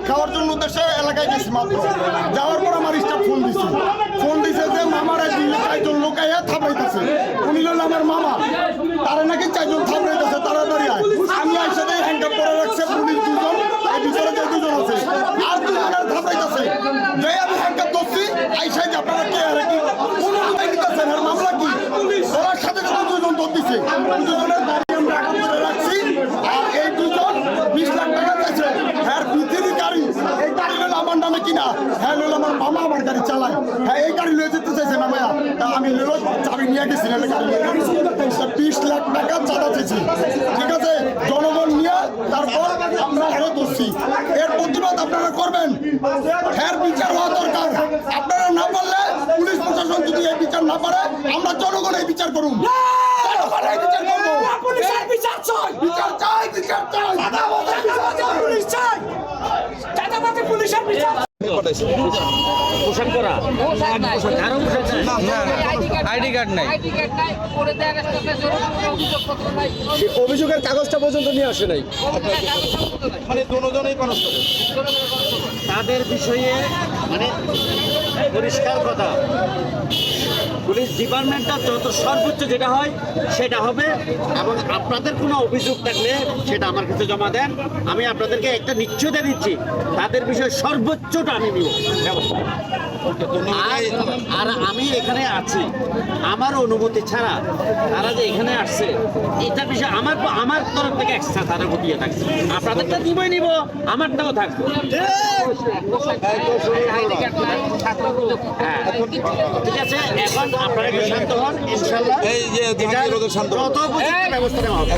খাওয়ার জন্য উদ্দেশ্যে এলাকায় গেছি মাত্র। যাওয়ার পর আমার স্টাফ ফোন দিছে যে মামার চারজন লোক আইয়া থাপড়াইতেছে। উনি হল আমার মামা, তারা নাকি চারজন থাপড়াইতেছে তাড়াতাড়ি আয়। আমি একসাথে হ্যান্ডকাপ করে রাখছে পুলিশ দুজন, এই ভিতরে যে দুজন আছে আর দুজনের থাপড়াইতেছে। যে আমি হ্যান্ডকাপ করছি আইসাই যে আপনারা কে আর কি কোনো উপায় নিতেছেন আর মামলা কি ওনার সাথে দুজন দৌড় দিচ্ছে। দুজনের বাড়ি আমরা আটক করে রাখছি আর এই দুজন 20 লাখ টাকা চাইছে। হ্যাঁ পৃথিবী গাড়ি, এই গাড়ি হলো আমার নামে কিনা। হ্যাঁ হলো আমার মামা আমার গাড়ি চালায়। হ্যাঁ এই গাড়ি লয়ে যেতে চাইছে না ভাইয়া, তা আমি হলো চাবি নিয়ে গেছি না গাড়ি 20 লাখ টাকা চাঁদা চেয়েছি। ঠিক আছে, জনগণ নিয়ে তারপর আমরা হেরে করছি। এর প্রতিবাদ আপনারা করবেন। হ্যাঁ বিচার হওয়া দরকার। আপনারা না পারলে পুলিশ প্রশাসন যদি এই বিচার না পারে আমরা জনগণ এই বিচার করুন। অভিযোগের কাগজটা পর্যন্ত নিয়ে আসে নাই। মানে দুজনেই তাদের বিষয়ে মানে পরিষ্কার কথা, পুলিশ ডিপার্টমেন্টটা যত সর্বোচ্চ যেটা হয় সেটা হবে, এবং আপনাদের কোনো অভিযোগ থাকলে সেটা আমার কাছে জমা দেন। আমি আপনাদেরকে একটা নিশ্চয়তা দিচ্ছি, তাদের বিষয়ে সর্বোচ্চটা আমি নিব। আর আমি এখানে আছি আমার অনুমতি ছাড়া তারা যে এখানে আসছে এটা বিষয়ে আমার তরফ থেকে এক্সট্রা তারা দিয়ে থাকছে। আপনাদেরটা নিবই নিব, আমারটাও থাকবে। হ্যাঁ ঠিক আছে, এখন আপনারা শান্ত হন, ইনশাল্লাহ যত ব্যবস্থা নেওয়া হবে।